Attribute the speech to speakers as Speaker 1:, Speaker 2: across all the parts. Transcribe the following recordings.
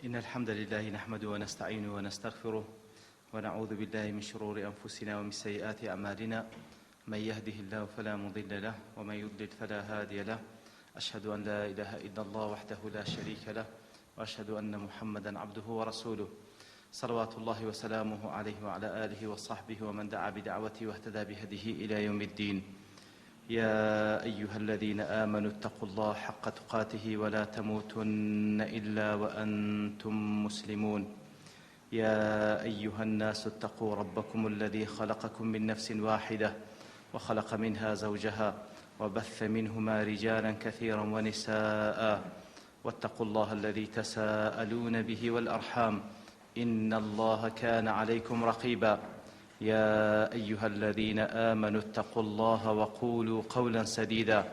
Speaker 1: إن الحمد لله نحمده ونستعينه ونستغفره ونعوذ بالله من شرور أنفسنا ومن سيئات أعمالنا. من يهده الله فلا مضل له ومن يضلل فلا هادي له. أشهد أن لا إله إلا الله وحده لا شريك له وأشهد أن محمدا عبده ورسوله صلوات الله وسلامه عليه وعلى آله وصحبه ومن دعا بدعوته واهتدى بهديه إلى يوم الدين. يا أيها الذين آمنوا اتقوا الله حق تقاته ولا تموتن إلا وأنتم مسلمون. يا أيها الناس اتقوا ربكم الذي خلقكم من نفس واحدة وخلق منها زوجها وبث منهما رجالا كثيرا ونساء واتقوا الله الذي تساءلون به والأرحام إن الله كان عليكم رقيبا. يا أيها الذين آمنوا اتقوا الله وقولوا قولا سديدا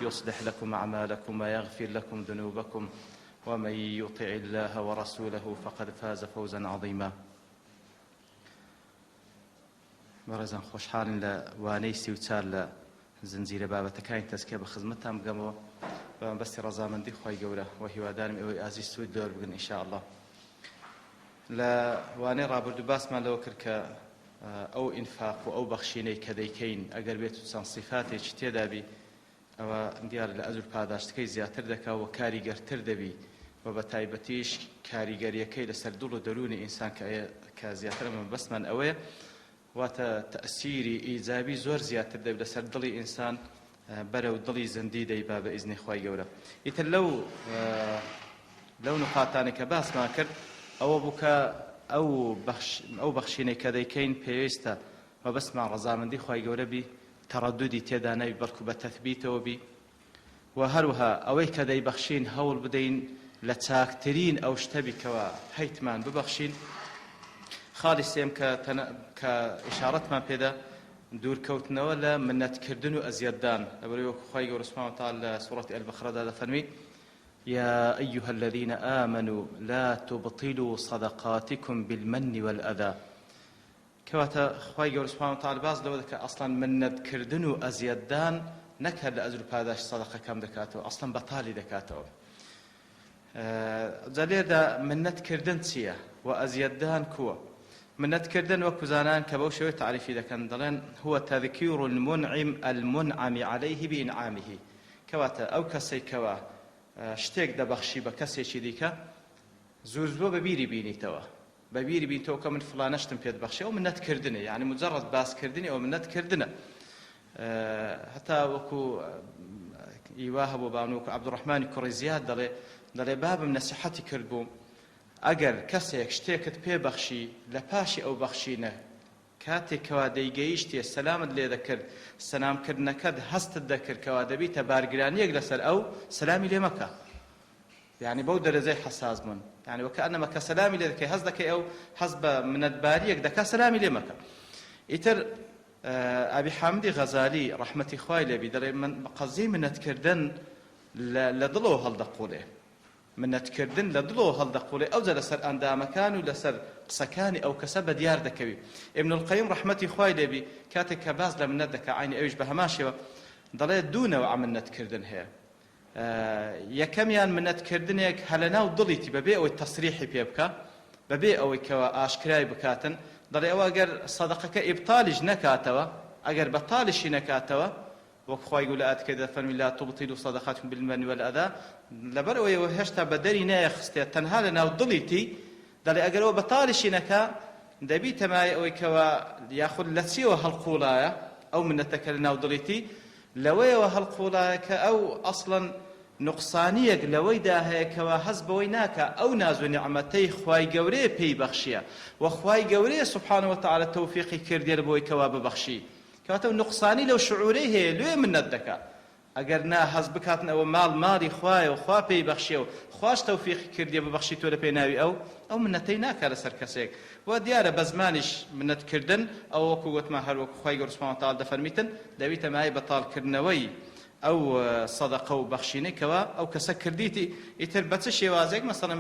Speaker 1: يصلح لكم أعمالكم ويغفر لكم ذنوبكم ومن يطع الله ورسوله فقد فاز فوزا عظيما. بەڕێزان خۆشحاڵین لە وانەی 34 لە زنجیرە بابەتەکانی تەزکیە بە خزمەتتان بگەمەوە بە مەبەستی ڕەزامەندی خۆی گەورە و هیوادارم ئەوەی ئازیز سوود دەور بگن ئینشاءالله. لە وانەی ڕابردوو باسمان لەوە کرد کە ئەو ئینفاق و ئەو بەخشینەی کە دەیکەین ئەگەر بێت و چەند صیفاتێکی تێدا بی ئەوە دیارە لە ئەجر پاداشتەکەی زیاتر دەکا و کاریگەرتر دەبی و بە تایبەتیش کاریگەریەکەی لەسەر دڵ و دەرونی ئینسان کە زیاتر مەبەستمان ئەوەیە واتە تەئسیری ئیجابی زۆر زیاتر دەبێت لەسەر دڵی ئینسان بەرەو دڵی زەندی دەیبا بە ئیزنی خوای گەورە. ئیتر لەو نقاتانێک کە باسمان کرد ئەوە بوو کە ئەو بەخشینەی کە دەیکەین پێویستە مەبەستمان ڕەزامەندی خوای گەورە بی، تەڕەدودی تێدا نەبی بەڵکو بە تەثبیتەوە بی، و هەروەها ئەوەی کە دەیبەخشین هەوڵ بدەین لە چاکترین ئەو شتە بیکەوە هەیتمان ببەخشین. خاڵی سێم کە ئیشارەتمان پێدا دوورکەوتنەوە لە منەتکردن و ئەزیەتدان لەبەرەوەی وەکو خوای گەورە سوبحانه وتعالى لە سوورەتی ئەلبەقرەدا دەفەرمی يا أيها الذين آمنوا لا تبطلوا صدقاتكم بالمن والأذى. كواتا خواهي قول سبحانه وتعالى باز لو ذكا أصلا منت كردن وأزيدان نكر لأجر بهذا صدقة كم دكاتو أصلا بطالي دكاتو. زالير دا منت كردن سيا وأزيدان كوا. منت كردن وكزانان كبوشوي تعريفي دكان دلين هو تذكير المنعم عليه بإنعامه. كواتا أو كسي كوا شتێک دەبەخشی بە کەسێکی دیکە زوو زوو بەبیری بینیتەوە بەبیری بینیتەوە کە من فڵانەشتم پێت بەخشی ئەو منەتکردنە، یعنی مجرد باسکردنی ئەو منەتکردنە. هەتا وەکو ئیوا هەبوو بانووکو عەبدوڕەحمانی کوڕی زیاد دەڵێ بابم نەسیحەتی کرد بووم ئەگەر کەسێک شتێکت پێ بەخشی لە پاشی ئەو بەخشینە کاتێکەوە دەیگەیشتێ سەلامت لێ دەکرد، سەلامکردنەکەت هەستت دەکرد کەوا دەبیتە بارگرانیەک لەسەر ئەو سەلامی لێ مەکە، یعنی بەو دەرەجەی حەساس بوون، یعنی وەکەئەنەمە کە سەلامی لێ دەکەی هەست دەکەی ئەو هەست بە منەتباریەک دەکا سەلامی لێ مەکە. ئیتر ئەبی حامدی غەزالی ڕەحمەتی خوای لێبی دەڵێ من قەزەی منەتکردن لە دڵەوە هەڵدەقوڵێ، منەتکردن لە دڵەوە هەڵدەقوڵێ ئەوجا لەسەر ئەندامەکان و لەسەر قسەکانی ئەو کەسە بەدیار دەکەوی. ئیبن القەیم ڕەحمەتی خوای لێبی کاتێک کە باز لە منەت دەکا عینی ئەویش بە هەماشەوە دەڵێ دوو نەوع منەتکردن هەیە. یەکەمیان منەتکردنێک هەلە ناو دڵیتی بەبێ ئەوەی تەسریحی پێ بکە، بەبێ ئەوەی کەوە ئاشکرای بکاتن، دەڵێ ئەوە ئەگەر سەدەقەکە ئیبتالیش نەکاتەوە، ئەگەر بەتاڵیشی نەکاتەوە وەکو خوای گەورە ئاەتەکە دەفەرمی لا تبطلوا صدقاتكم بالمن والأذى، لەبەر ئەوەی هێشتا بەدەری نەیەخستێت تەنها لە ناو دڵیتی، دەڵێ ئەگەر ئەوە بەتاڵیشی نەکا دەبیتە مای ئەوەی کەوە یاخود لە چیەوە هەڵقوڵایە ئەو منەتەکە لە ناو دڵیتی، لەوەیەوە هەڵقوڵایە کە ئەو ئەسڵەن نوقسانیەک لەوەیدا هەیە کەوە هەست بەوەی ناکە ئەو ناز و نیعمەتەی خوای گەورەیە پێی بەخشیە و خوای گەورەیە سوبحانه وتعالى تەوفیقی کردێ بۆی کەوا ببەخشی، کەواتە نوقسانی لەو شعورەی هەیە لێ منەت دەکا. ئەگەر نا هەست بکاتن ئەوە ماڵی خوایە و خوا پێی بەخشیە و خواش تەوفیقی کردێ ببەخشی تۆ لە پێی ناوی ئەو منەتەی ناکا لەسەر کەسێک. و دیارە بە زمانیش منەتکردن ئەو وەکو گوتمان هەر وەکو خوای گەورە سوبحانه وتعالى دەفەرمیتن دەبیتە مای بەتاڵکردنەوەی ئەو سەدەقە و بەخشینەیەکەوە ئەو کەسە کردیتی. ئیتر بە چ شێوازێک مەسەڵەن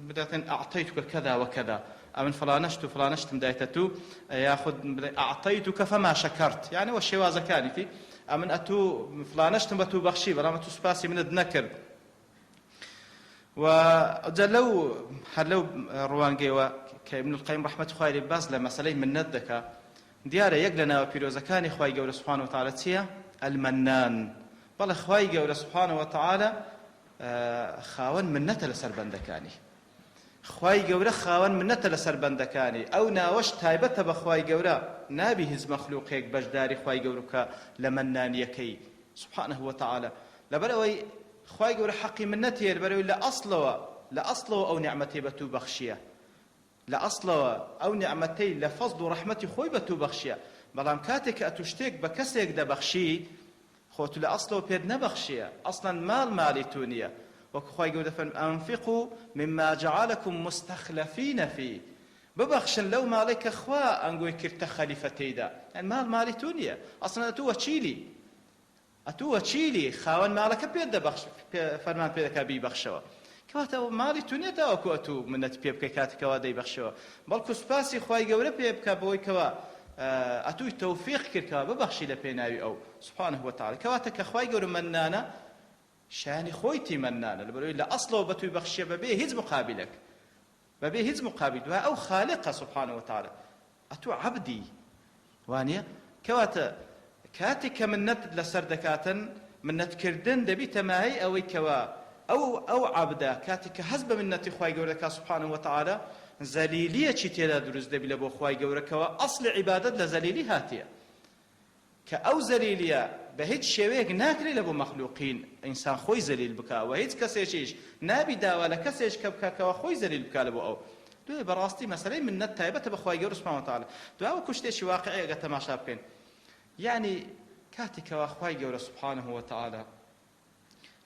Speaker 1: بدەتن ئەعتەیتوکە کەدا وەکەدا، ئەمن فڵانەشت و فڵانەشتم دایتە تو، یاخود ئەعتەیتوکە فەما شەکەرت، یعنی وە شێوازەکانیتی ئەمن ئەتوو فڵانەشتم بە تو بەخشی بەڵام ئەتوو سوپاسی منت نەکرد. وجلو هلو روانجيوا كابن القيم رحمة الله عليه باز لمسألة من ندك ديار يقلنا وبيروزكان إخوي جور سبحانه وتعالى تيا المنان بل إخوي جور سبحانه وتعالى خاون منته لسربندكاني خوای گەورە خاوەن منەتە لەسەر بەندەکانی ئەو ناوەش تایبەتە بە خوای گەورە نابی هیچ مەخلووقێک بەشداری خوای گەورە بکە لە مەنانیەکەی سبحانه وتعالى لەبەرەوەی خوای گەورە حەقی منەتی هەیە لەبەرەوەی لە ئەسڵەوە ئەو نیعمەتەی بە تو بەخشیە لە ئەسڵەوە ئەو نیعمەتەی لە فەزڵ و ڕەحمەتی خۆی بە تو بەخشیە بەڵام کاتێک کە ئەتو شتێک بە کەسێک دەبەخشی خۆت لە ئەسڵەوە پێت نەبەخشیە ئەسڵەن ماڵی تو نییە وكخواي قول فن أنفقوا مما جعلكم مستخلفين فيه ببخشن لو مالك أخوا أنقول كرت خليفتي دا يعني مالي تونيا أصلا أتوه تشيلي خاون مالك بيد بخش فرمان بيدك بي بخشوا كواتا مالي تونيا دا أكو أتو منت بيب كات كوادي بخشوا بلكو سباسي خواي قول بيب كابوي كوا أتو توفيق كركا ببخشي لبيناوي أو سبحانه وتعالى كواتا كخواي قول منانا شاني خويتي منانا لبروي لا أصله بتوي بخشية ببيه هيز مقابلك ببيه هيز مقابل أو خالقه سبحانه وتعالى أتو عبدي وانيا كواتا كاتك منت لسردكاتا منت كردن دبي تماهي أو كوا أو عبدا كاتك حسب منت خواي جورك سبحانه وتعالى زليلية تشتيلا درز دبي لبو خواي جورك أصل عبادة لزليلي هاتية كأو زليلية بهيج شويك ناكري لبو مخلوقين إنسان خوي زليل بكا وهيج كسيشيش نابي داوا لكسيش كبكا كوا خوي زليل بكا لبو أو دوي براستي مثلا من نتايبة بخواي جور سبحانه وتعالى دو كشتيش واقعي قتما شابكين يعني كاتك واخواي جور سبحانه وتعالى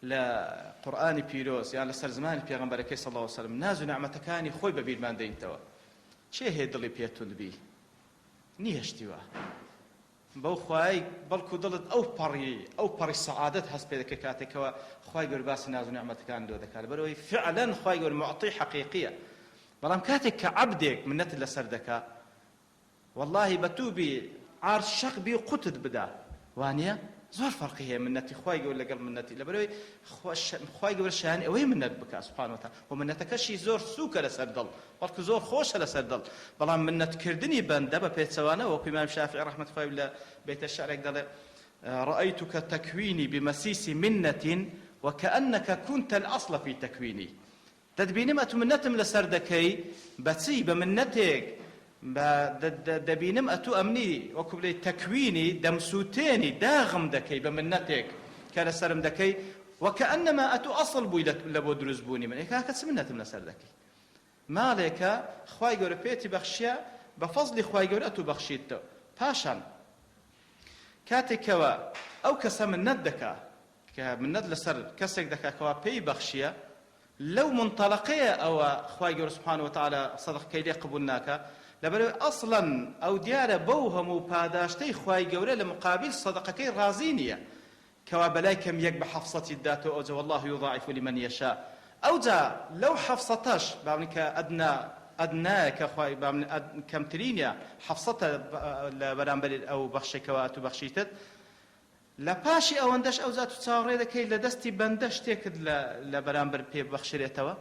Speaker 1: لا قرآن بيروس يعني لسرزمان بيغمبرك صلى الله عليه وسلم نازو نعمتكاني خوي ببير مان دين توا شي هي دلي بيتون بي نيهشتوا بو خواي بلكو دلت او بري سعادت هس بيدك كاتك خواي قول باس نازو نعمتك عن دو ذكال بروي فعلا خواي قول معطي حقيقيه بلام كاتك كعبدك من نت لسردك والله بتوبي عارش شق بي قتد بدا وانيا زور فرقي هي من نتي خواي قول لقل من نتي لبروي خواي قول شاني اوي من نت بك سبحانه وتعالى ومن نتكشي زور سوك لسردل بلكو زور خوش لسردل بلام من نت كردني بندبه بيت سوانا وامام الشافعي رحمه الله ولا بيت الشعر يقدر رايتك تكويني بمسيس منة وكانك كنت الاصل في تكويني تدبيني ما تمنتم لسردكي بتسي بمنتك دبينم أتو أمني وكبلي تكويني دمسوتيني داغم دكي بمنتك كان سرم دكي وكأنما أتو أصل بوي لبو درزبوني من إيكا كتسمنت من سر دكي مالك خواي قول بيتي بخشيا بفضل خواي قول أتو بخشيتو باشان كاتي كوا أو كسم ندكا من ند لسر كسك دكا كوا بي بخشيا لو منطلقية أو خواي قول سبحانه وتعالى صدق كيدي قبولناك لبلو أصلاً أو ديار بوهم وباداشتي خواي جوري لمقابل صدقكي رازينية كوا بلايكم يقب حفصة الدات أوجه والله يضاعف لمن يشاء أو جا لو حفصتش بابنك أدنى كخواي بابن كم ترينيا حفصة برامبل أو بخشي كواتو بخشيتت لباشي أو اندش أو ذات تصاوري لكي لدستي بندش تيكد لبرامبل بي بخشريتوا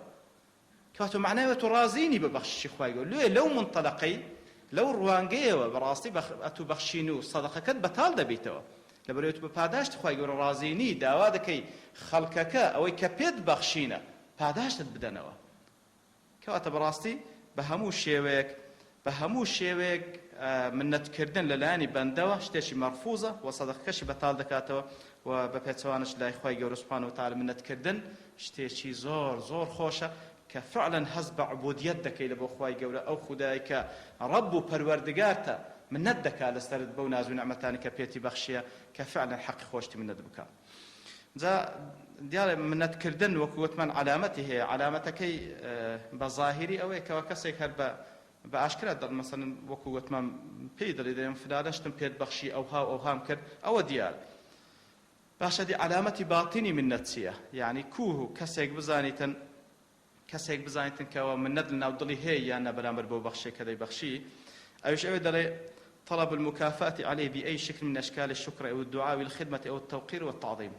Speaker 1: كاتو معناه ترازيني ببخشي خواي يقول لو منطلقي لو روانجيه وبراستي اتو بخشينو صدقه كد بتال دبيتو لبريت بپاداشت خواي يقول رازيني داوادكي خلقك او كبيد بخشينا پاداشت بدنوا كاتو براستي بهمو شيوك من نتكردن للاني بندوا شتشي مرفوزه وصدقكش بتال دكاتو وبپيتوانش لا خواي يقول سبحانه وتعالى من نتكردن شتشي زور خوشه كفعلا حسب عبوديتك إلى بخواي جورا أو خدايك رب وبروردگارتا من ندك لسترد بوناز ونعمتان كبيتي بخشية كفعلا حق خوشتي من ندبك ذا ديال من ندكردن وكوت من علامته هي علامتك بظاهري أو كوكسيك هل بأشكال مثلا وكوت من بيدر إذا فلانشتم بيد بخشي أو هام كر أو ديال باشا دي علامتي باطني من نتسية يعني كوه كسيك بزانيتن كسيك بزاينتن كوا من ندل ناودلي هي يعني برامر بو بخشي كذا بخشي أيش أودلي طلب المكافأة عليه بأي شكل من أشكال الشكر أو الدعاء والخدمة أو التوقير والتعظيم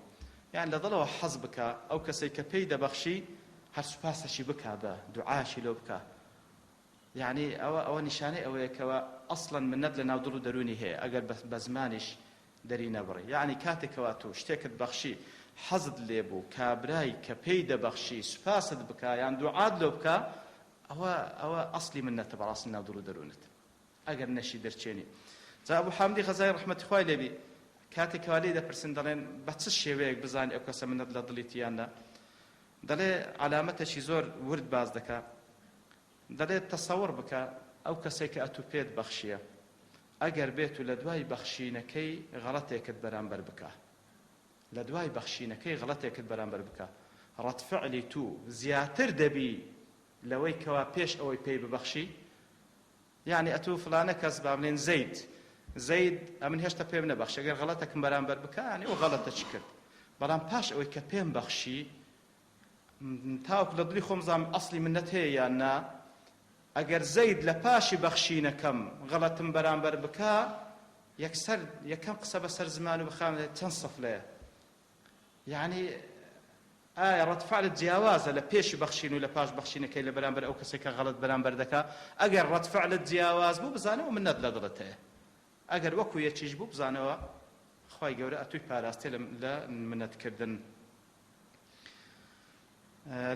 Speaker 1: يعني لضلوا حزبك أو كسيك بيد بخشي هەر سوپاسەشی بکا بە دوعاشی لۆ بکە. یعنی ئەوە نیشانەی ئەوەیە کەوە ئەسڵەن منەت لە ناو دڵ و دەرونی هەیە ئەگەر بە زمانیش دەری نەبڕی. یعنی کاتێکەوە تو شتێکت بەخشی حەزت لێبوو کابرای کە پێی دەبەخشی سوپاست بکە یان دوعات لۆ بکە، ئەوە ئەسڵی منەتە بەڕاستی ناو دڵ و دەرونت ئەگەر نەشی دەرچێنی. جا ئەبوو حامدی غەزالی ڕەحمەتی خوای لێبی کاتێکەوە لێی دەپرسن دەڵێن بە چ شێوەیەک بزانانی ئەو کەسە منەت لە دڵیت یاننا، دەڵێ علامەتێکی زۆر ورد باز دەکا، دەڵێ تەسەوڕ بکە ئەو کەسێک کە ئەتوو پێت بەخشیە ئەگەر بێت و لە دوای بەخشینەکەی غەڵەتێکت بەرامبەر بکە، لە دوای بەخشینەکەی غەڵەتێکت بەرامبەر بکە، ڕەتفعلی تو زیاتر دەبی لەوەی کەوا پێش ئەوەی پێی ببەخشی. یعنی ئەتوو فلانە کەس با بڵێن زەید ئەمن هێشتا پێم نەبەخشی ئەگەر غەڵەتێکم بەرامبەر بکە یعنی ئەو غەڵەتە چی کرد، بەڵام پاش ئەوەی کە پێم بەخشی تاوەکو لە دڵی خۆم زانم ئەسڵی منەت هەیە یان نا، ئەگەر زەید لە پاشی بەخشینەکەم غەڵەتم بەرامبەر بکە یەکەم قسە بەسەر زمان و بخوانێت چەند سەفلەیە. یعنی ئایا ڕەتفعلت جیاوازە لە پێشی بەخشین و لە پاش بەخشینەکەی لە بەرامبەر ئەو کەسێک کە غەڵەت بەرامبەر دەکا. ئەگەر ڕەتفعلت جیاواز بوو بزانەوە منەت لە دڵت هەیە، ئەگەر وەکو یەکیش بوو بزانەوە خوای گەورە ئەتووی پاراستێ لە منەتکردن.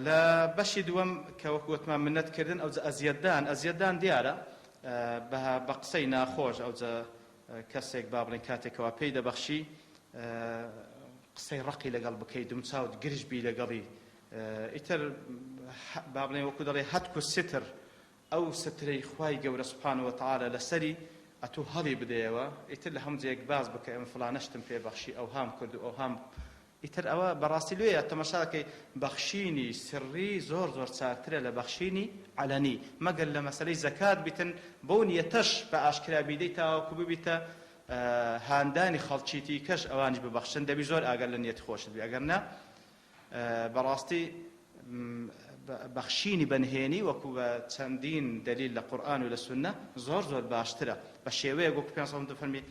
Speaker 1: لە بەشی دووەم کە وەکو وتمان منەتکردن ئەوجا ئەزیەتدان دیارە بە قسەی ناخۆش ئەوجا کەسێک با بڵێن کاتێکەوە پێی دەبەخشی قسەی ڕقی لەگەڵ بکەی دوم چاوت گرژ بی لەگەڵی ئیتر با بڵێن وەکو دەڵێ هەتک و ستر ئەو سترەی خوای گەورە سوبحانەهو وتەعالا لەسەری ئەتوو هەڵی بدەیەوە ئیتر لە هەموو جێیەک باز بکە ئەمە فڵانەشتم پێ بەخشی ئەوهام کرد و ئەوهام. ئیتر ئەوە بەڕاستی لێیە تەماشا دەکەی بەخشینی سری زۆر چاکترە لە بەخشینی عەلەنی، مەگەر لە مەسەلەی زەکات بیتن بۆ نیەتەش بە ئاشکرا بیدەی تاوەکو ببیتە هاندانی خەڵکیتی کەش ئەوانیش ببەخشن دەبی زۆر ئاگەر لە نیەت خۆشت بی، ئەگەر نە بەڕاستی بەخشینی بەنهێنی وەکو بە چەندین دەلیل لە قورئان و لە سوننە زۆر باشترە بە شێوەیەک وەکو پێغەمبەر دەفەرمی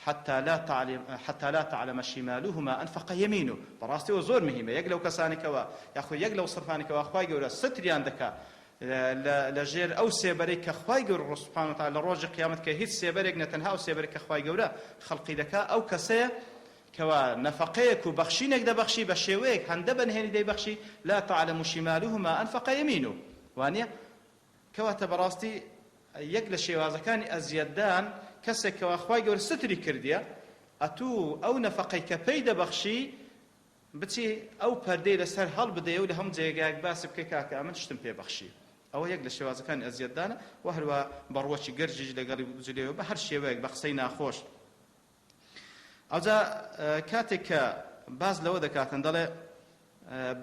Speaker 1: حتى لا تعلم شماله ما أنفق يمينه. بەڕاستی ئەوە زۆر مهمە، یەک لەو کەسانێکەوە یاخۆ یەک لەو سەرفانێکەوە خوای گەورە ستریان دەکا لە ژێر ئەو سێبەرەی کە خوای گەورە سوبحانەهو وتەعالا لە ڕۆژی قیامەت کە هیچ سێبەرێک نەتەنها ئەو سێبەرێک کە خوای گەورە خەڵقی دەکا ئەو کەسەیە کەوا نەفەقەیەک و بەخشینێک دەبەخشی بە شێوەیەک هەندە بەنهێنی دەیبەخشی لا تعلم شماله ما أنفق يمينه. وانە کەواتە بەڕاستی یەک لە شێوازەکانی ئەزیەتدان کەسێک کەوا خوای گەورە ستری کردیە ئەتوو ئەو نەفەقەی کە پێی دەبەخشی بچی ئەو پەردەی لەسەر هەڵ بدەیە و لە هەموو جێگایەک باسی بکەی کاکە ئەمن شتم پێ بەخشی. ئەوە یەک لە شێوازەکانی ئەزیەتدانە و هەروە بەڕوەچی گەرجیش لەگەڵی بجلێەوە بە هەر شێوەیەک بە قسەی ناخۆش. ئەوجا کاتێک کە باز لەوە دەکاتن دەڵێ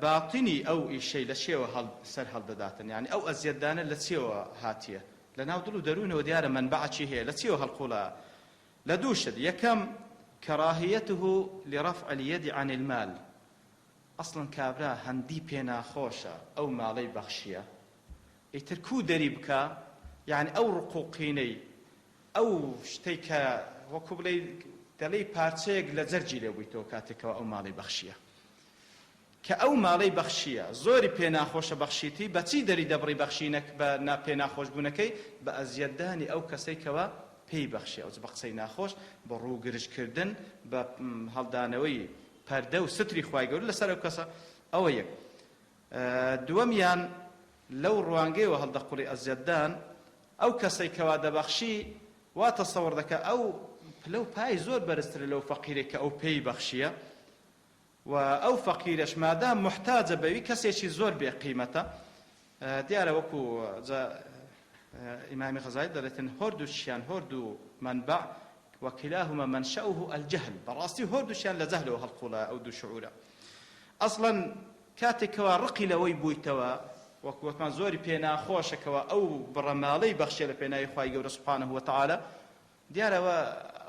Speaker 1: باتینی ئەو ئیشەی لە چێوە سەر هەڵدەداتن، یعنی ئەو ئەزیەتدانە لە چێوە هاتیە لە ناو دڵ و دەروونەوە دیارە مەنبەعی هەیە لە چێوە هەڵقوڵە لە دوو شت. یەکەم كراهيته لرفع اليد عن المال. أصلا كابرا هندي بينا خوشة أو مالي بخشية يتركو دريبكا يعني أو رقوقيني أو شتيكا وكبلي دلي بارتيق لزرجي لويتو كاتك أو مالي بخشية كأو مالي بخشية زوري بينا خوشة بخشيتي بتي دري دبري بخشينك بنا بينا خوش بونكي بأزيداني أو كسيكوا پێی بەخشی ئەو بە قسەی ناخۆش بە ڕوو گرژکردن بە هەڵدانەوەی پەردە و ستری خوای گەورە لەسەر ئەو کەسە. ئەوە یەک. دووەمیان لەو ڕوانگەیەوە هەڵدەقوڵی ئەزیەتدان ئەو کەسەی کەوا دەبەخشی وا تەسەوڕ دەکە ئەو پلە و پای زۆر بەرزترە لەو فەقیرێک کە ئەو پێی بەخشیە و ئەو فەقیرەش مادام محتاجە بەوی کەسێکی زۆر بێقیمەتە. دیارە وەکو إمام غزالي دلتن هردو الشيان هردو منبع وكلاهما منشأه الجهل. براسي هردو الشيان لزهله هالقولا أو دو شعورا أصلا كاتكوا رقي لوي بويتوا وكوتمان زوري بينا خوشكوا أو برمالي بخشي لبينا إخوائي قول سبحانه وتعالى ديارا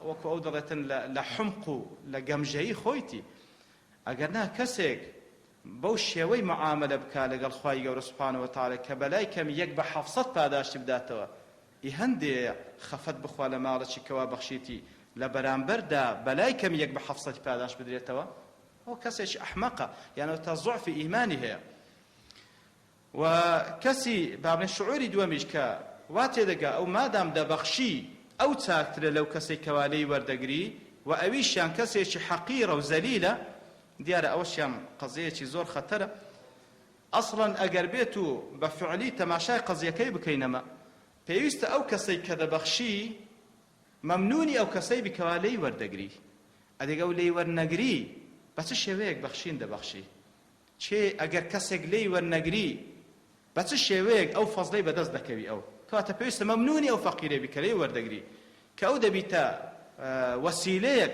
Speaker 1: وكو أو دلتن لحمقو لقمجي خويتي أقرنا كسيك بەو شێوەی معاملە بکا لەگەڵ خوای گەورە سوبحانەهو وتەعالا کە بەلای کەم یەک بە 700 پاداشتی بداتەوە ئی هەندێ خەفەت بخوا لە ماڵێکی کەوا بەخشیتی لە بەرامبەردا بەلای کەم یەک بە 700 پاداش بدرێتەوە، ئەو کەسێکی ئەحمەقە یانەوە تا زوعفی ئیمانی هەیە. وكسي بابن شعوري دوامش كا واتي دقا أو مادام دا بخشي أو تاكتر لو كسي كوالي وردقري وأويشان كسي حقيرة وزليلة ديار أوشيان قضية زور خطرة أصلا أقربيتو بفعلي تماشاي قضية كي بكينما بيوست أو كسي كذا بخشي ممنوني أو كسي بكوالي وردقري أدي قولي ورنقري بس الشيويك بخشين دا بخشي شي أقر كسيك لي ورنقري بس الشيويك أو فضلي بدز دكوي أو كواتا بيوست ممنوني أو فقيري بكلي وردقري كأو دبيتا وسيليك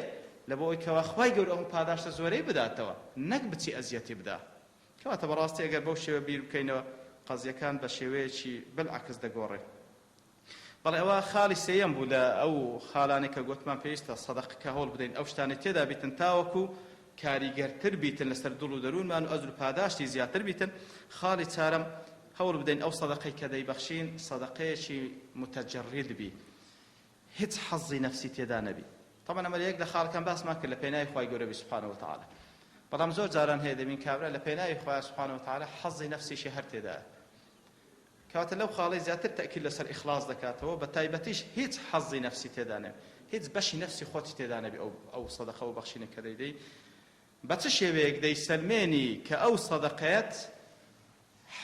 Speaker 1: لبوي كوا خواي قول أهم باداشت زوري بداتوا نقبتي أزيتي بدا كواتا براستي أقر بوشي وبير بكينوا قضية كان بشيويكي بالعكس دقوري بەڵێ ئەوە خاڵی سێیەم بوو لە ئەو خاڵانێک کە گوتمان پێویستە سەدەقەکە هەوڵ بدەین ئەو شتانە تێدا بیتن تاوەکو کاریگەرتر بیتن لەسەر دڵ و دەروونمان و ئەجر و پاداشتی زیاتر بیتن. خاڵی چارەم هەوڵ بدەین ئەو سەدەقەی کە دەیبەخشین سەدەقەیەکی متەجەڕید بی، هیچ حەزی نەفسی تێدا نەبی. طبعا ئەمە یەک لە خاڵەکان باسمان کرد لە پێناوی خوای گەورە سوبحانه وتعالى. بەڵام زۆر جاران هەیە دەبین کابرا لە پێناوی خوای سوبحانه وتعالى حەزی نەفسیشی هەر تێدایە. كاتل لو خالي زياتر تأكيد لسر إخلاص دكاته بتايبتيش هيت حظي نفسي تدانه هيت بشي نفسي خوتي تدانه أو صدقة أو بخشين كذا بتشي بيك دي سلماني كأو صدقات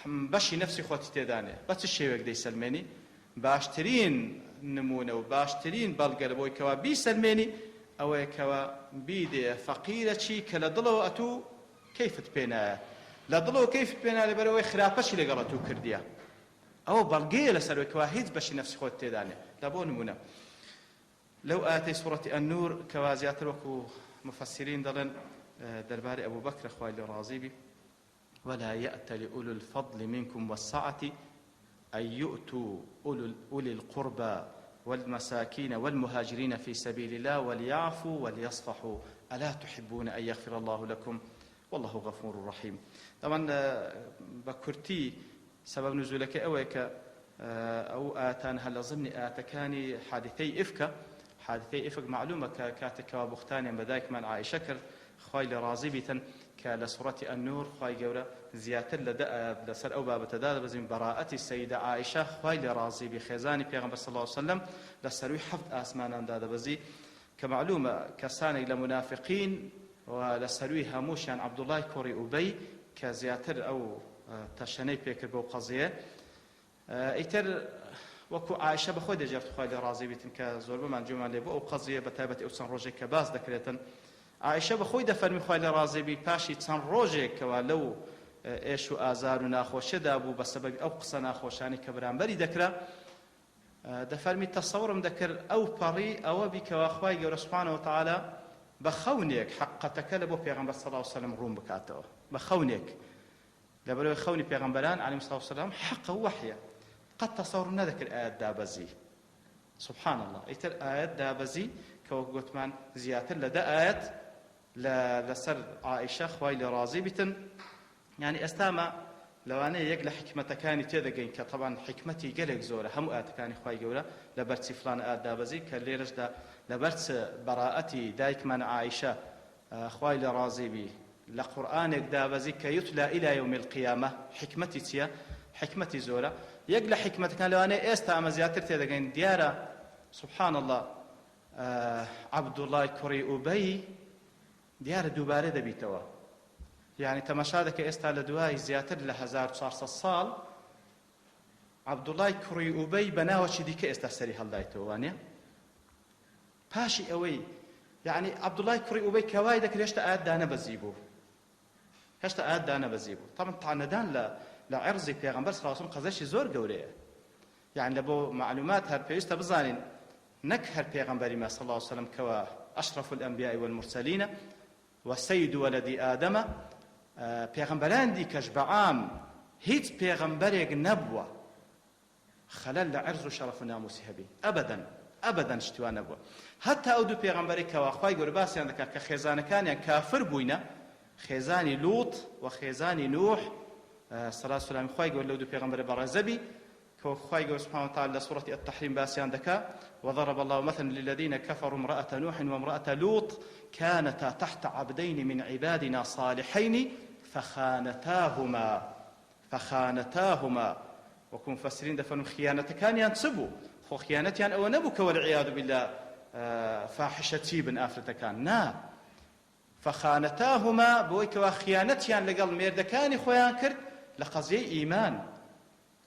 Speaker 1: بشي نفسي خوتي تدانه بتشي بيك دي سلماني باشترين نمونه وباشترين بالقلبوي كوا بي سلماني أو كوا بيدي فقيرة شي كلا ضلو أتو كيف تبينا لا ضلو كيف تبينا لبروي خرافشي لقرأتو كرديا أو بلقي لسر كواهيد باش نفس خوت تدانه لابون منا لو آتي سورة النور كوازيات وكو مفسرين دلن دربار أبو بكر خوالي رازيبي ولا يأتل أولو الفضل منكم والسعة أن يؤتوا أولي القربى والمساكين والمهاجرين في سبيل الله وليعفوا وليصفحوا ألا تحبون أن يغفر الله لكم والله غفور رحيم. طبعا بكرتي سبب نزولك أويك أو آتان هل ضمن آتكاني حادثي إفك معلومة كاتك وبختاني بدايك من عائشة كر خايل رازي بيتن كالسورة النور خاي جورا زياتر لدأ لسر أو باب تداد بزين براءة السيدة عائشة خايل رازي بخزاني بيغمبر صلى الله عليه وسلم لسروي حفظ آسمان أنداد بزي كمعلومة كساني لمنافقين ولسروي هموش عن عبد الله كوري أبي كزياتر أو تشني بيكر بو قضية ايتر وكو عائشة بخوي دجرت خوي رازي بيتن كزور بمان جمال بو قضية بتابت اوسن روجي كباس ذكرتن عائشة بخوي دفرمي خوي رازي بي باشي تسن روجي كوالو ايشو ازار ناخوش دابو بسبب او قصنا خوشاني كبران بري ذكرى دفرمي تصورم ذكر او بري او بك واخوي جور سبحانه وتعالى بخونك حق تكلبو بيغمبر صلى الله عليه وسلم روم بكاتو بخونك لبلو خوني بيغمبران عليه الصلاة والسلام حق وحيا قد تصورنا ذاك الآيات دابزي سبحان الله ايتر آيات دابزي كوقت من زياتر لدا آيات لسر عائشة خويل رازي بتن يعني استاما لو أنا يقل حكمة كاني تذكين كطبعا حكمتي قلق زورة هم آيات كاني خوي جورة لبرت فلان آيات دابزي كاللي رجدا لبرت براءتي دايك من عائشة خويل رازي بي لقرآنك دابزي كيتلى إلى يوم القيامة حكمتي تيا حكمتي زورة يقل حكمة كان لو أنا إستا أما زياتر تيدقين ديارة سبحان الله عبد الله كوري أبي ديارة دوبارة دبيتوا يعني تماشادك إستا لدواي زياتر لهزار صارص الصال عبد الله كوري أبي بناوشي ديك إستا سري هالدايتوا وانيا باشي أوي يعني عبد الله كوري أبي كوايدك ليش آيات دانا بزيبو هشتا آيات دانا بزيبو طبعا تعندان لعرضي بيغمبر صلى الله عليه وسلم قزاشي زور قوريه يعني لبو معلومات هر بيستا بزانين نك هر بيغمبري ما صلى الله عليه وسلم كوا أشرف الأنبياء والمرسلين وسيد ولد آدم بيغمبران دي كجبعام هيت بيغمبريك نبوة خلال لعرض وشرف ناموسي هبي أبدا اشتوى نبوة حتى أودو بيغمبري كوا أخواي قرباسي عندك كخيزان كان يعني كافر بوينا خيزاني لوط وخيزاني نوح صلاة والسلام خواي قول لودو بيغمبر برزبي كو خواي قول سبحانه وتعالى سورة التحريم باسيان دكا وضرب الله مثلا للذين كفروا امرأة نوح وامرأة لوط كانتا تحت عبدين من عبادنا صالحين فخانتاهما وكم مفسرين دفنوا خيانتكان ينصبوا خو خيانتيان أو نبوك والعياذ بالله فاحشة تيبن آفرتكان نا فخانتاهما بويك وخيانتيان لقل ميردكان خويان كرد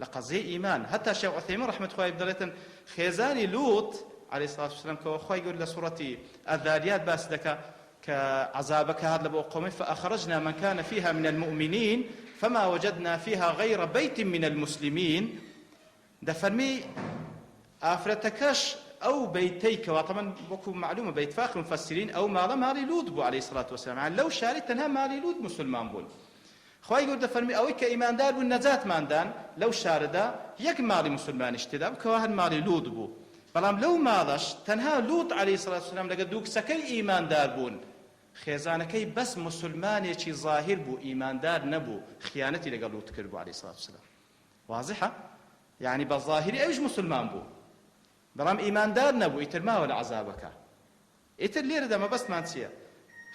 Speaker 1: لقضية إيمان حتى شيخ عثيمين رحمة الله يبدلتن خيزاني لوط عليه الصلاة والسلام كأخوي يقول لسورة الذاريات باس دكا كعذابك هذا لبو قومي فأخرجنا من كان فيها من المؤمنين فما وجدنا فيها غير بيت من المسلمين دفرمي آفرتكش أو بيتيك وطبعا بكو معلومة بيتفاق مفسرين أو مالي لوط بو عليه الصلاة والسلام يعني لو شاري تنها مالي لوط مسلمان بول خواهي يقول دفرمي أوي كإيمان دار والنجاة ماندان لو شاردا يك مالي مسلمان اشتداب كواهد مالي لوط بو بلام لو مالش تنها لوط عليه الصلاة والسلام لقد دوك سكي إيمان دار بون خيزانكي بس مسلماني چي ظاهر بو إيمان دار نبو خيانتي لقد لوط كربو عليه الصلاة والسلام واضحة؟ يعني بالظاهري أيش مسلمان بو بلام إيمان دار نبو إتر ما ولا عذابك إتر ليرة دا ما بس مانسية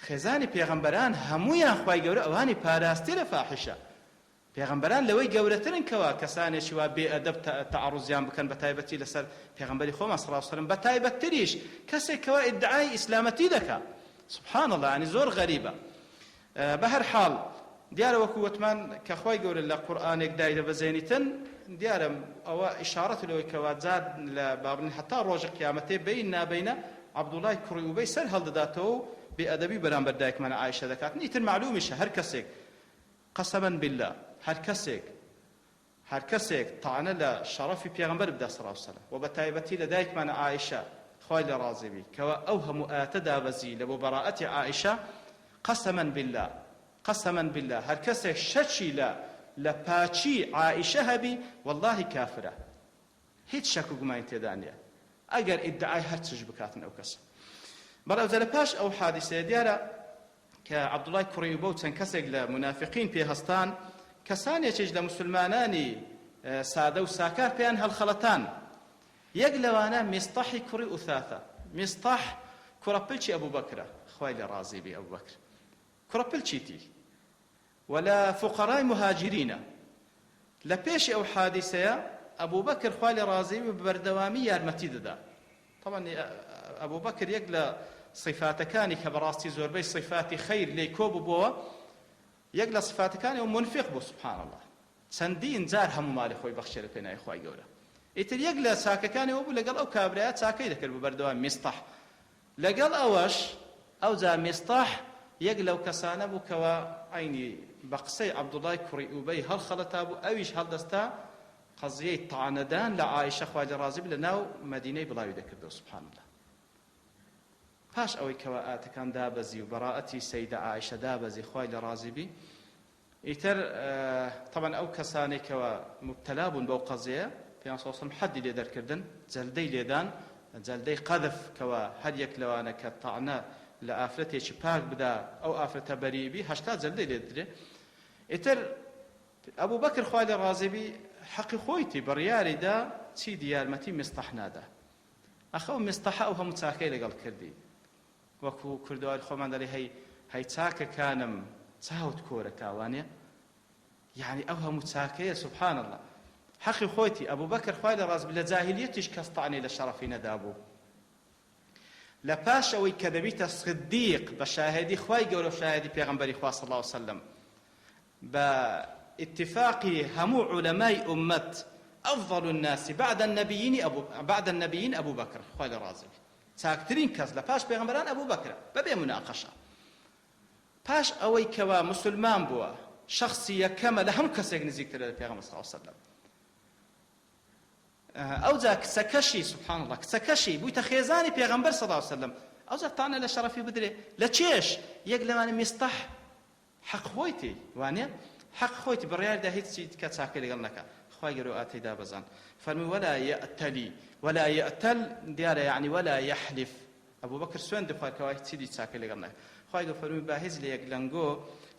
Speaker 1: خێزانی پێغەمبەران هەموویان خوای گەورە ئەوانی پاراستێ لە فاحشە پێغەمبەران لەوەی گەورەترن کەوا کەسانێکی وا بێئەدەب تەعەڕوزیان بکەن بە تایبەتی لەسەر پێغەمبەری خۆمان صلی الله علیه وسلم بە تایبەتتریش کەسێک کەوا ئیدعای ئیسلامەتی دەکا سبحان الله يعني زۆر غەریبە بە هەر حاڵ دیارە وەکو وتمان کە خوای گەورە لە قورئانێک دایدە بەزێنیتن دیارە ئەوە ئیشارەت لەوەی کەوا جار لە بابن حتا ڕۆژی قیامەتێ بین نابینە عەبدوڵای کوڕی ئوبەی سەر هەڵدەداتەوە بأدبي برامبر دايك من عائشة ذكات نيتر معلومش هر كسيك قسما بالله هر كسيك طعنا لشرف بيغمبر بدا صلى الله عليه وسلم وبتايبتي لدايك من عائشة خويل راضي بي كوا أوهم آتدا بزيل وبراءة عائشة قسما بالله هر كسيك شتشي لباتشي عائشة هبي والله كافرة هيت شكو ما ينتدانيا أجر ادعاي هرتسج بكاتن أو كسر بەڵێ لە پاش ئەو حادیسەیە دیارە کە عەبدوڵای کوڕی ئوبە و چەند کەسێک لە منافقین پێهەستان کەسانێکیش لە مسلمانانی سادە و ساکار پێیان هەڵخەڵەتان یەک لەوانە میستەحی کوڕی ئوثاثە میستەح کوڕەپلچی ئەبوو بەکرە خوای لێ ڕازی بێ ئەبوو بەکر کوڕەپلچیتی و لە فوقەڕای مهاجرینە لە پێشی ئەو حادیسەیە ئەبوو بەکر خوای لێ ڕازی بێ بەردەوامی یارمەتی دەدا طبعا ئەبوو بەکر یەک لە صفاتەکانی کە بەڕاستی زۆربەی صفاتی خەیر لێی کۆ بووبەوە یەک لە صفاتەکانی ئەو منفق بوو سبحان الله چەندین جار هەموو مالی خۆی بەخشێ لە پێناوی خوای گەورە ئیتر یەک لە چاکەکانیەوە بوو لەگەڵ ئەو کابرایە چاکەی دەکرد بە بەردەوام میستەح لەگەڵ ئەوەش ئەوجا میستەح یەک لەو کەسانە بوو کەوە عینی بە قسەی عەبدوڵای کوڕی ئوبەی هەڵخەڵەتا بوو ئەویش هەڵدەستا قەزیەی تەعانەدان لە عایشە خوای لێ ڕازی بێ لە ناو مەدینەی بڵاوی دەکردەوە سبحان الله پاش ئەوەی کەوا ئاتەکان دابەزی و بەڕائەتی سەیدە عایشە دابەزی خوای لێ ڕازی بی ئیتر طبعا ئەو کەسانێک کەوا مبتەلا بوون بەو قەزەیە پێیان سەڵ سەڵەم حەدی لێ دەرکردن جەلدەی لێدان جەلدەی قەذف کەوا هەر یەک لەوانە کە تەعنە لە ئافرەتێکی پاک بدا ئەو ئافرەتە بەری بی 80 جەلدەی لێ دەدرێ ئیتر ئەبوو بەکر خوای لێ ڕازی بی حەقی خۆیتی بڕیاریدا چی دیارمەتی میستەح نادا ئەخە ئەو میستەحە ئەو هەموو چاکەی لەگەڵ کردی وەکو کوردەواری خۆمان دەڵێ هەی چاکەکانم چاوت کۆرە کاوانێ یعنی ئەو هەموو چاکەیە سبحان الله حەقی خۆیتی ئەبوو بەکر خوای لێ ڕازی بی لە جاهیلیەتیش کەس تەعنی لە شەرەفی نەدابوو لە پاش ئەوەی کە دەبیتە صدیق بە شاهێدی خوای گەورە و شاهێدی پێغەمبەری خوا صلی الله علیه وسلم بە اتفاقی هەموو علەمای ئومەت أفضل الناس بعد النبيين أبو بكر خوای لێ ڕازی بی چاکترین کەس لە پاش پێغەمبەران ئەبوو بەکرە بەبێ مناقەشە پاش ئەوەی کەوا مسلمان بووە شخصی یەکەمە لە هەموو کەسێک نزیکترە لە پێغەمبەر صلی الله علیه وسلم ئەوجا کچەکەشی سبحان الله کچەکەشی بوویتە خێزانی پێغەمبەر صلی الله علیه وسلم ئەوجا تانە لە شەرەفی بدرێ لە چێش یەک لەوانە میستەح حەق خۆیتی وانێ حەق خۆیتی بڕیاردا هیچی کە چاکەی لەگەڵ نەکا خوای گەورە ئاتەی دابەزان فەرمووی ولا يأتل دیارە یعنی ولا يحلف ئەبوو بەکر سوێن دەخوات کەوا هیچی چاکەی لەگەڵ نەکا خوای گەورە فەرمووی با هیچ لە یەک لەنگۆ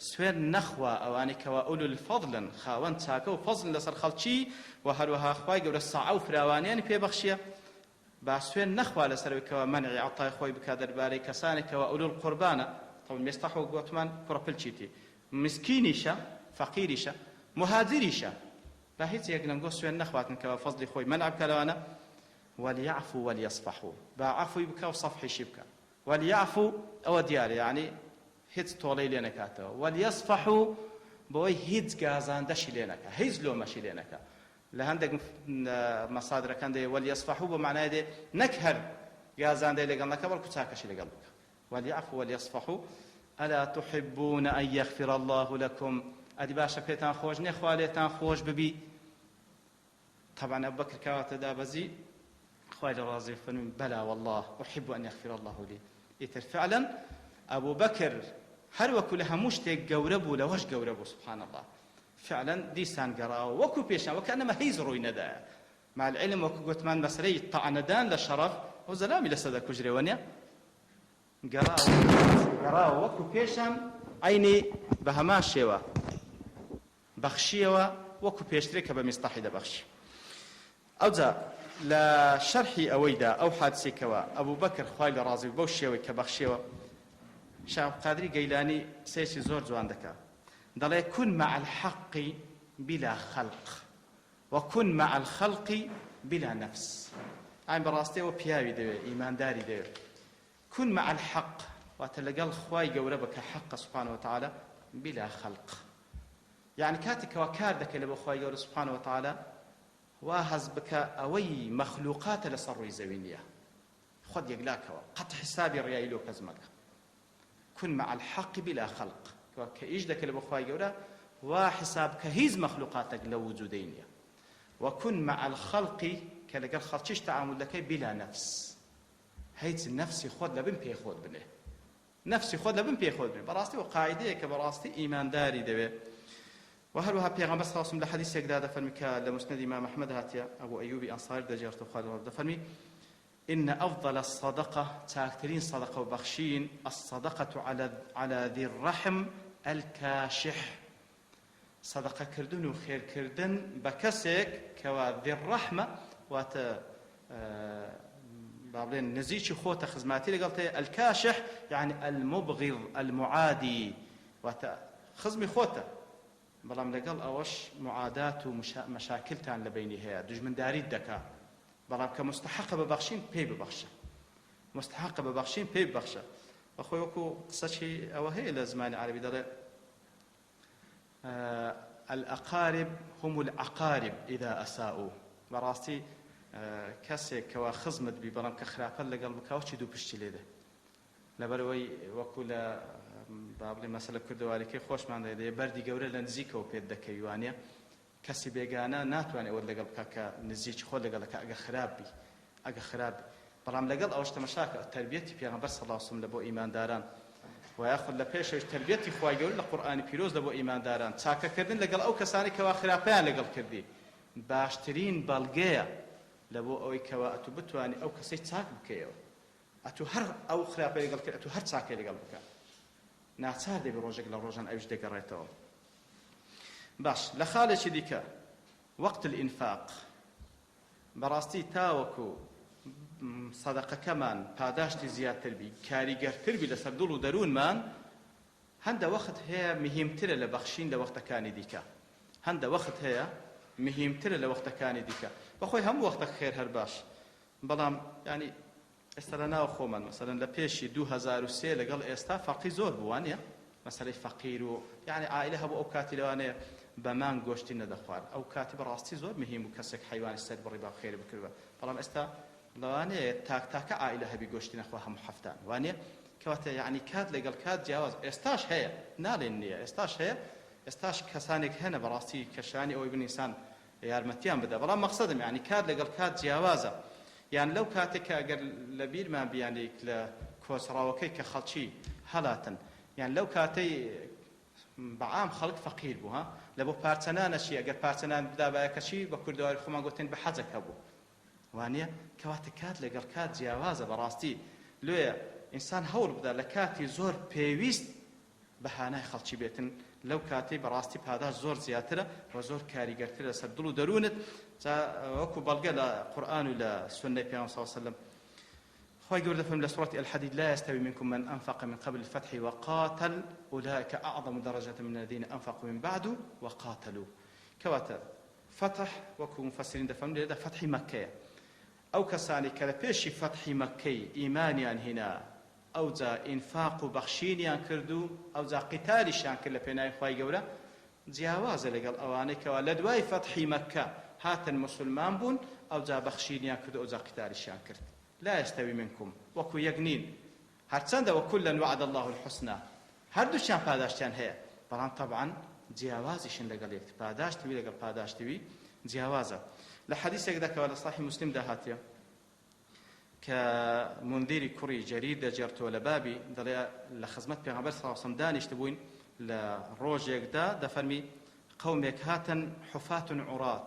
Speaker 1: سوێن نەخوا ئەوانەی کەوا ئولو الفەضلن خاوەن چاکە و فەزل لەسەر خەڵکی و هەروەها خوای گەورە سەعە و فراوانیانی پێبەخشیە با سوێن نەخوا لەسەرەوەی کەوا مەنعی عەتای خۆی بکا دەربارەی کەسانێک کەوا ئولو القوربانە طبعا میستەح و گوتمان کوڕەپلچیتی مسکینیشە فەقیریشە مهاجریشە با هیچ یەک لەنگۆ سوێن نەخواتن کەوا فەزلی خۆی مەنع بکە لەوانە وليعفوا وليصفحوا با عفوی بکە و صفحیشی بکە وليعفوا ئەوە دیارە یعنی هیچ تۆڵەی لێ نەکاتەوە وليصفحوا بۆی هیچ گازاندەشی لێ نەکە هیچ لۆمەشی لێ نەکە لە هەندێک مەسادرەکان دێ وليصفحوا بۆ معنای دێ نەک هەر گازاندەی لەگەڵ نەکە بەڵکو چاکەشی لەگەڵ بکە وليعفوا وليصفحوا ألا تحبون أن يغفر الله لكم ئەدی باشە پێتان خۆش نییە خوا لێتان خۆش ببی طبعا أبو بكر كواتا دابزي خوالي رازي فنون بلى والله أحب أن يغفر الله لي إتر فعلا أبو بكر هر وكو لها مشتك قوربو لوش قوربو سبحان الله فعلا ديسان قراو وكو بيشان وكأنما هيزروي ندا مع العلم وكو قلت من مسري طعندان لشرف وزلامي لسدا كجري ونيا قراو وكو بيشان عيني بهماشيوا بخشيوا وكو بيشترك بمستحي بخشي ئەوجا لە شەرحی ئەوەیدا ئەو حادسێکەوە ئەبوو بەکر خوای لە ڕازی بەو شێوەی کە بەخشیەوە شاو قادری گەیلانی سێکی زۆر جوان دەکا دەڵێ كن مع الحق بلا خلق وكن مع الخلق بلا نفس ئاین بەڕاستیەوە پیاوی دەوێت ئیمانداری دەوێت كن مع الحق واتە لەگەڵ خوای گەورە بکە حق سبحانه وتعالى بلا خلق يعني کاتێکەوە کار دەکەی لە بۆ خوای گەورە سبحانه وتعالى واهز بك أوي مخلوقات لسر زوينية خد يقلاكوا قط حسابي ريايلو كزمك كن مع الحق بلا خلق كإجدك لبخواي جورا وحساب كهيز مخلوقاتك لو وجودينية وكن مع الخلق كلقى الخلقش تعامل لك بلا نفس هيت النفس خد لبن بي خد بنه نفسي خد لبن بي خد بنه براستي وقاعدة كبراستي إيمان داري دبي وهروها پیغمبر صلی الله علیه و آله حدیث یک داده فرمی که لمسند امام احمد هاتیا ابو ایوب انصاری دجرت خالد فرمی ان افضل الصدقه تاكترين صدقه وبخشين الصدقه على ذي الرحم الكاشح صدقه كردن وخير كردن بكسك كوا ذي الرحمه وات بابلين نزيش خوت خزماتي قلت الكاشح يعني المبغض المعادي وات خزمي خوته بەڵام لەگەڵ ئەوەش معادات و مەشاکلتان لە بینی هەیە دژمنداریت دەکا بەڵام کە مستحقە ببەخشین پێی ببەخشە مستحقە ببەخشین پێی ببەخشە بەخۆی وەکو قسەی ئەوە هەیە لە زمانی عەربی دەڵێ الأقارب هم العقارب إذا أساءوا بەڕاستی کەسێک کەوا خزمت بی بەڵام کە خراپە لەگەڵ بکاوە چی دوو پشتی لێدە لەبەرەوەی وەکو لە بابلی مەسەلە کوردەوارەکەی خۆشمان دەیە بەردی گەورە لە نزیکەوە پێت دەکەوی وانە کەسی بێگانە ناتوانێت ئەوە لەگەڵ بکە کە نزیکی خۆ لەگەڵەکە ئەگە خراپی بەڵام لەگەڵ ئەوەش تەماشاکە تەربیەتی پێغەمبەر صلی الله علیه و سلم لە بۆ ئیمانداران و یاخود لە پێشەوەش تەربیەتی خوای گەورە لە قورئانی پیرۆز لە بۆ ئیمانداران چاکەکردن لەگەڵ ئەو کەسانی کەوا خراپەیان لەگەڵ کردی باشترین بەڵگەیە لە بۆ ئەوەی کەوا ئەتوو بتوانی ئەو کەسەی چاک بکەیەوە ئەتوو هەر ئەو خراپەی لەگەڵ کرد ئەتوو هەر چاکەی لەگەڵ بکە ناچار دەبێ ڕۆژێک لە ڕۆژان ئەوش دەگەڕێتەوە باش لە خاڵێکی دیکە وەقت الئینفاق بەڕاستی تاوەکو سەدەقەکەمان پاداشتی زیاتر بی کاریگەرتر بی لەسەر دڵ و دەروونمان هەندە وەخت هەیە مهمترە لە بەخشین لە وەختەکانی دیکە هەندە وەخت هەیە مهمترە لە وەختەکانی دیکە بەخۆی هەموو وەختەک خێر هەر باش بەڵام ینی ئێستا لە ناو خۆمان مەسەلەن لە پێشی 2003 لەگەڵ ئێستا فەرقی زۆر بوو وانە مەسەلەی فەقیر و یعنی عائلە هەبوو ئەو کاتی لەوانەیە بەمان گۆشتی نەدەخوارد ئەو کاتی بەڕاستی زۆر مهم بوو کەسێک حیوانی سەر بڕی با خێر بکردوە بەڵام ئێستا لەوانەیە تاکە عائلە هەبی گۆشتی نەخوا هەموو هەفتان وانە کەواتە یعنی کات لەگەڵ کات جیاواز ئێستاش هەیە ناڵێن نییە ئێستاش هەیە ئێستاش کەسانێک هەنە بەڕاستی کەشانی ئەوەی بنیسان یارمەتیان بدە بەڵام مەقسەدم یعنی کات لەگەڵ کات جیاوازە یان لەو کاتێک ئەگەر لە بیرمان بیانێک لە کۆسڕاوەکەی کە خەڵکی هەڵاتن یان لەو کاتەی بەعام خەڵک فەقیر بوو ها لە بۆ پارچەنانەشی ئەگەر پارچەنان بدا بایەکەچی بە کوردەواری خۆمان گوتن بە حەجەکە بوو وانە کەواتە کات لەگەڵ کات جیاوازە بەڕاستی لێیە ئینسان هەوڵ بدا لە کاتی زۆر پێویست بەهانای خەڵکی بێتن لەو کاتەی بەڕاستی پاداش زۆر زیاترە و زۆر کاریگەرترە لەسەر دڵ و دەروونت وەکو بەڵگە لە قورئان و لە سنەی پێغەمبەر صلی الله علیه و سلم خوای گەورە دەفەرمێت لە سورة الحديد لا يستوي منكم من أنفق من قبل الفتح وقاتل أولئك أعظم درجة من الذين أنفقوا من بعد وقاتلوا كواتا فتح وكو مفسرين دفهم لذا فتح مكة أو كساني كلا بيشي فتح مكة إيمانيان هنا أو ذا إنفاق بخشينيان كردو أو ذا قتالشان كلا بيناي خواهي قولا جیاوازە لەگەڵ ئەوانەی کەوا لە دوای فەتحی مەکە هاتن مسلمان بوون ئەو جا بەخشینیان کرد و ئەو جا قتالیشیان کرد لا يستوي منكم وەکو یەک نین هەرچەندەوە كلا وعد الله الحسنى هەردووچیان پاداشتیان هەیە بەڵام طبعا جیاوازیشن لەگەڵ یەک پاداشتوی لەگەڵ پاداشتوی جیاوازە لە حەدیثێکدا کەوا لە صحیح مسلم داهاتیە کە منذری کوڕی جەریر دەجێڕتەوە لە بابی دەڵێ لە خزمەت پێغەمبەر صلی الله علیه وسلم دانیشت بووین لروجيكدا دفرمي قومك هاتن حفاة عراة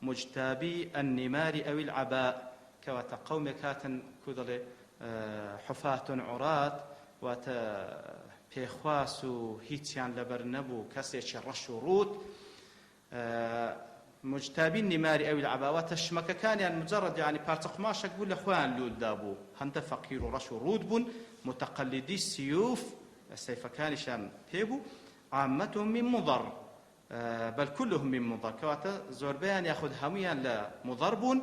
Speaker 1: مجتابي النمار أو العباء كواتا قومك هاتن كذل حفاة عراة واتا بيخواسو هيتيان لبرنبو كسيش الرشورود مجتابي النمار أو العباء واتشمك كان يعني مجرد يعني بارتق ماشك بول اخوان لود دابو هند فقير رشورود بون متقلدي السيوف السيف كان شان بيبو عامتهم من مضر بل كلهم من مضر كواتا زوربيان ياخذ هميا لمضرب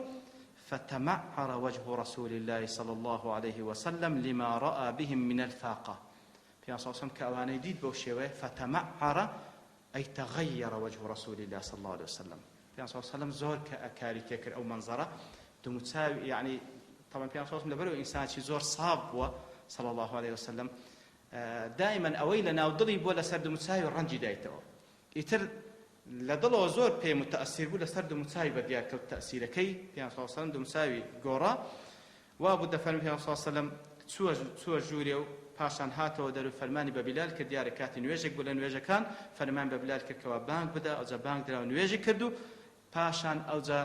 Speaker 1: فتمعر وجه رسول الله صلى الله عليه وسلم لما رأى بهم من الفاقة في صلى الله عليه وسلم كأواني ديد بوشيوه فتمعر أي تغير وجه رسول الله صلى الله عليه وسلم في صلى الله عليه وسلم زور كأكاري كيكر أو منظرة دمتساوي يعني طبعا في صلى الله عليه وسلم لبرو إنسان شي زور صاب صلى الله عليه وسلم دائما أويلنا وضلي بولا سرد متساوي الرنجي دايته يتر لضلوا زور بي متأثر بولا سرد متساوي بدياك التأثير كي في صلى الله عليه وسلم متساوي جورا وابو دفن في صلى الله عليه وسلم سوى جوريو پاشان هاتەوە دەرو فەرمانی بە بیلال کە دیارە کاتی نوێژێک بوو لە نوێژەکان فەرمان بە بیلال کرد کەوا بانگ بدە ئەوجا بانگ درا و نوێژی کرد و پاشان ئەوجا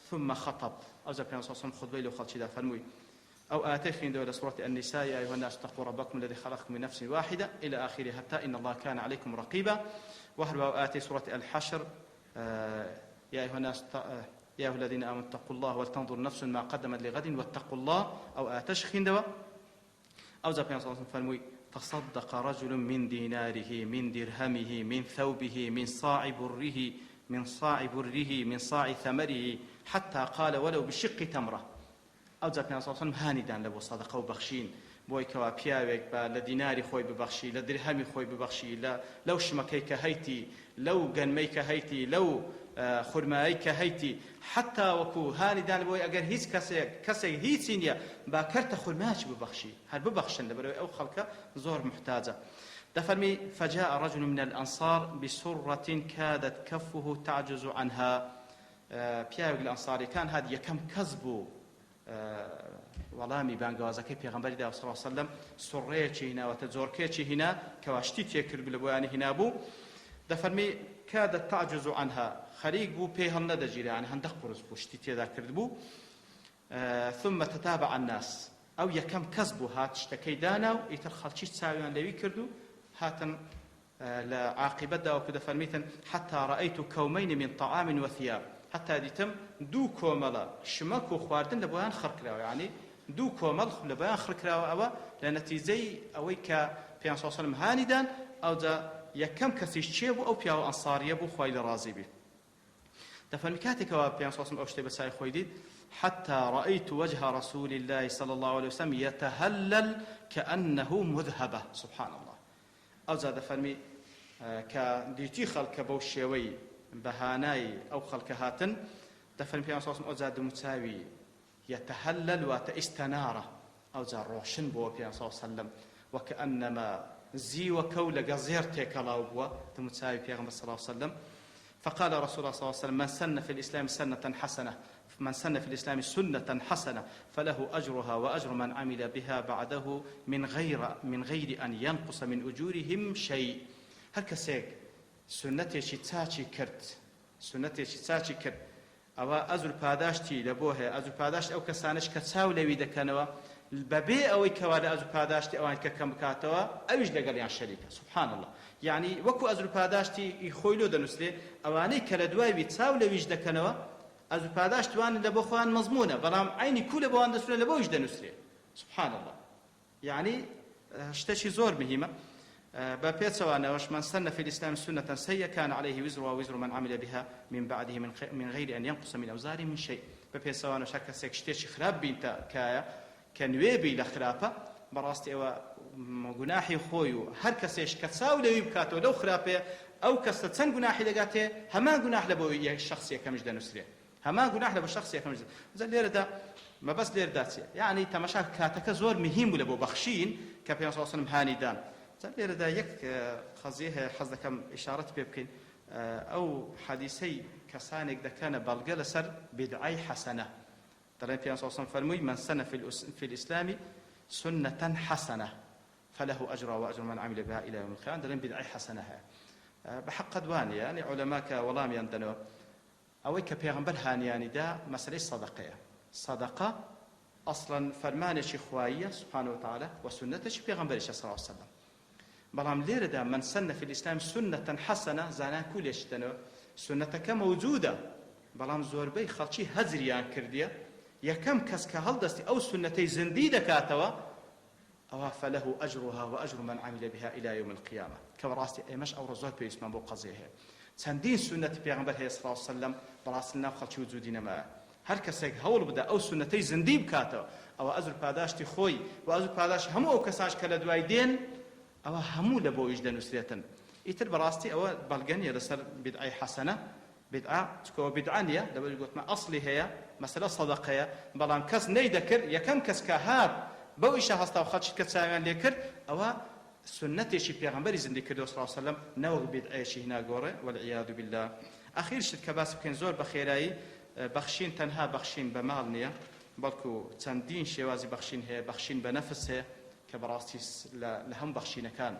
Speaker 1: ثم خطب ئەوجا پێغەمبەر صلی الله علیه و سلم خطبەی لەو خەڵکیدا فەرمووی ئەو ئاتەی خوێندەوە لە سورة النساء يا أيها الناس اتقوا ربكم الذي خلقكم من نفس واحدة إلى آخره حتى إن الله كان عليكم رقيبا وهربا آتي سورة الحشر يا أيها الناس يا أيها الذين آمنوا اتقوا الله ولتنظر نفس ما قدمت لغد واتقوا الله أو آتش خوێندەوە ئەوجا پێغەمبەر صلی الله علیه و سلم فەرمووی تصدق رجل من ديناره من درهمه من ثوبه من صاع بره من صاع ثمره حتى قال ولو بشق تمرة ئەوجا پێغەمبەر صلی الله علیه و سلم هانیدان لە بۆ سەدەقە و بەخشین بۆی کەوا پیاوێک بە لە دیناری خۆی ببەخشی لە درهەمی خۆی ببەخشی لەو شمەکەی کە هەیتی لەو گەنمەی کە هەیتی لەو خورمایی کە هەیتی حتا وەکو هانیدان بۆی ئەگەر هیچ کەسێک هیچی نییە با کەرتە خورماچی ببەخشی هەر ببەخشن لەبەرەوەی ئەو خەڵکە زۆر محتاجە دەفەرمی فجاء رجل من الأنصار بسرة كادت كفه تعجز عنها پیاوێک لە ئەنساریەکان هات یەکەم کەس بوو وەڵامی بانگوازەکەی پێغەمبەری دا صلی الله علیه وسلم سوڕەیەکی هێناوەتە جۆرکێکی هێنا کەوا شتی تێکرد لە بۆیانی هێنابوو دەفەرمی كادت تعجز عنها خەریک بوو پێی هەڵ نەدەگیرا یعنی هەندێک قورس بوو شتی تێدا کرد بوو ثم تتابع الناس ئەو یەکەم کەس بوو هات شتەکەی دانا و ئیتر خەڵکی چاویان لەوی کرد و هاتن لە عاقبەتدا وەکو دەفەرمیتن حتى رأيت كومين من طعام وثياب حتى دیتم دوو کۆمەڵە شمەک و خواردن لە بۆیان خڕکراوە یعنی دوو کۆمەڵ لە بۆیان خڕکراوە ئەوە لە نەتیجەی ئەوەی کە پێغەمبەر صلی الله علیه و سلم هانیدان ئەوجا یەکەم کەسیش چێ بوو ئەو پیاوە ئەنساریە بوو خوای لە ڕازی بی دەفەرمی کاتێکەوە پێغەمبەر صلی الله علیه و سلم ئەو شتەی بەسای خۆی دیت حتى رأيت وجه رسول الله صلى الله عليه وسلم يتهلل كأنه مذهبة سبحان الله ئەوجا دەفەرمی کە دیتی خەڵکە بەو شێوەی بەهانای ئەو خەڵکە هاتن دەفەرمی پێغەمبەر صلی الله علیه و سلم ئەوجا دموچاوی يتهلل وتستنارة ئەوجا ڕۆشن بووە پێغەمبەر صلی الله علیه وسلم وكأنما زیوەکە و لە گەزێر تێکەڵاو بووە دموچاوی پێغەمبەر صلی الله عليه وسلم فقال رسول الله صلى الله عليه وسلم من سن في الإسلام سنة حسنة من سن في الإسلام سنة حسنة فله أجرها وأجر من عمل بها بعده من غير أن ينقص من أجورهم شيء هر کەسێک سنەتێکی چاچی کرد ئەوە ئەجر پاداشتی لە بۆ هەیە ئەجر پاداشت ئەو کەسانش کە چاو لەوی دەکەنەوە بەبێ ئەوەی کەوا لە ئەجر پاداشتی ئەوان کە کەم بکاتەوە ئەویش لەگەڵیان شەریکە سبحان الله یعنی وەکو ئەجر پاداشتی خۆی لۆ دەنووسێ ئەوانەی کە لە دوای چاو لەویش دەکەنەوە ئەجر پاداشتوان لە بۆ خۆیان مەزمونە بەڵام عینی کو لە بۆوان دەسوێت لە بۆیش دەنووسێ سبحان الله یعنی شتێکی زۆر مهمە بابيتسوانا من سن في الإسلام سنة سيئة كان عليه وزر ووزر من عمل بها من بعده من غير أن ينقص من أوزاره من شيء. بابيتسوانا شك سيكشتيش خراب بنت كايا كان ويبي لخرابة براستي وجناحي خويو هر كسيش كتساو لو يبكاتو لو خرابة أو كستسن جناحي لقاته هما جناح لبو الشخصية كمجد نسرية هما جناح لبو الشخصية كمجد زل ليرة دا ما بس ليرة داتية يعني تماشا كاتك زور مهم لبو بخشين كبيان صلى الله عليه وسلم هاني دان لێرە دا یەک خەزیە هەیە حەز دەکەم ئیشارەت پێ بکەین ئەو حەدیسەی کەسانێک دەکەنە بەڵگە لەسەر بیدعای حەسەنە دەڵێن پێیان صلی الله عليه وسلم فەرمووی من سن في الإسلام سنة حسنة فله أجر وأجر من عمل بها إلى يوم القيامة دەڵێن بیدعای حەسەنە هەیە بەحەق دوانە یعنی عولەما کە وەڵامیان دەنەوە ئەوەی کە پێغەمبەر هانیانیدا مەسەلەی سەدەقەیە سەدەقە ئەسڵەن فەرمانێکی خواییە سبحانه وتعالى وسنەتێکی پێغەمبەریشە صلی الله عليه وسلم بەڵام لێرەدا من سن في الإسلام سنة حسنة زانان کوولێشتنەوە سنەتەکە موجودە بەڵام زۆربەی خەڵکی هەجریان کردیە یەکەم کەس کە هەڵدەستی ئەو سنەتەی زندی دەکاتەوە ئەوە فله أجرها وأجر من عمل بها إلى يوم القيامة کە بەڕاستی ئێمەش ئەوڕۆ زۆر پێویستمان بۆ قەزیە هەیە چەندین سنەتی پێغەمبەر هەیە صلی الله عليه وسلم بەڕاستی لەناو خەڵکی وجودی نەمایە هەر کەسێک هەوڵ بدە ئەو سنەتەی زندی بکاتەوە ئەوە ئەجر پاداشتی خۆی و ئەجر پاداش هەموو ئەو کەسانش کە لە دوای دێن ئەوە هەموو لە بۆ ئیش دەنووسرێتن ئیتر بەڕاستی ئەوە بەڵگە نیە لەسەر بیدعای حەسەنە بیدعا چکەوە بیدعا نیە لەبەر گوتمە ئەسڵی هەیە مەسەلە سەدەقەیە بەڵام کەس نەیدەکرد یەکەم کەس کە هات بەو ئیشە هەستا و خەڵکی کە چاویان لێ کرد ئەوە سنەتێکی پێغەمبەری زندی کردەوە صلی الله عليه وسلم نەوەک بیدعایەکی هیناگۆڕێ والعیاذ بالله ئەخیر شت کە باس بکەین زۆر بە خێرایی بەخشین تەنها بەخشین بە ماڵ نییە بەڵکو چەندین شێوازی بەخشین هەیە بەخشین بە نەفس هەیە کە بەڕاستی لە هەم بەخشینەکان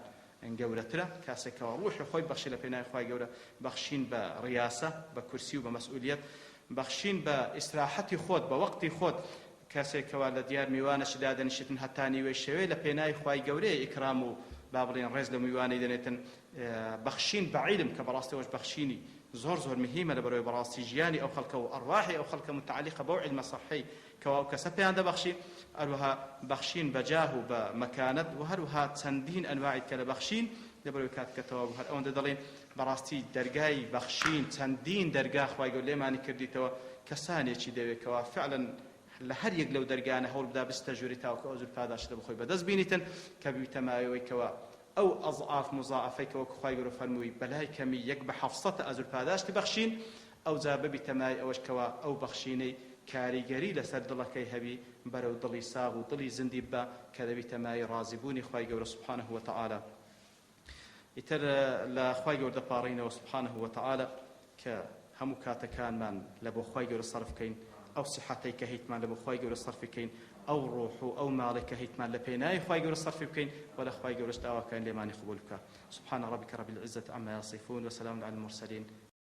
Speaker 1: گەورەترە کاسێکەوە ڕوحی خۆی بەخشی لە پێناوی خوای گەورە بەخشین بە ڕیاسە بە کورسی و بە مەسئولیەت بەخشین بە ئیسراحەتی خۆت بە وەقتی خۆت کەسێکەوە لە دیار میوانەشدا دەنیشتن هەتا نیوەی شەوێ لە پێناوی خوای گەورەیە ئیکرام و با بڵێن ڕێز لە میوانەی دەنێتن بەخشین بە عیلم کە بەڕاستیەوەش بەخشینی زۆر زۆر مهمە لە بەرەوەی بەڕاستی ژیانی ئەو خەڵکە و ئەڕواحی ئەو خەڵکە متعلقە بەو عیلمە سەحی کەوا ئەو کەسە پێیان دەبەخشی هەروەها بەخشین بە جاه و بە مەکانەت و هەروەها چەندین ئەنواعی کە لە بەخشین لە بەرەوەی کاتکەتەوە هەر ئەوەندە دەڵێن بەڕاستی دەرگای بەخشین چەندین دەرگا خوای گەورە لێمانی کردیتەوە کەسانێکی دەوێتەوە فعلا لە هەر یەک لەو دەرگانە هەوڵ بدا بستەژوری تاوەکو ئەو زور پاداش لە بخۆی بەدەست بینیتن کە بیتەمایەوەی کەوە ئەو ئەضعاف مضاعفەی کە وەکو خوای گەورە فەرمووی بەلای کەمی 1/700 ئەجر پاداشتی بەخشین ئەو جا ببیتەمای ئەوەش کەوە ئەو بەخشینەی کاریگەری لەسەر دڵەکەی هەبی بەرەو دڵی ساغ و دڵی زندی بە کە دەبیتەمای ڕازیبوونی خوای گەورە سبحانه وتعالى ئیتر لە خوای گەورە دەپاڕینەوە سبحانه وتعالى کە هەموو کاتەکانمان لە بۆ خوای گەورە سەرف بکەین ئەو سحەتەی کە هیتمان لە بۆ خوای گەورە سەرف بکەین ئەو ڕۆح و ئەو ماڵێک کە هیتمان لە پێناوی خوای گەورە سەرف بکەین و لە خوای گەورەش داواکەین لێمانی قبول بکە سبحان ربك رب العزة عما يصفون وسلام على المرسلين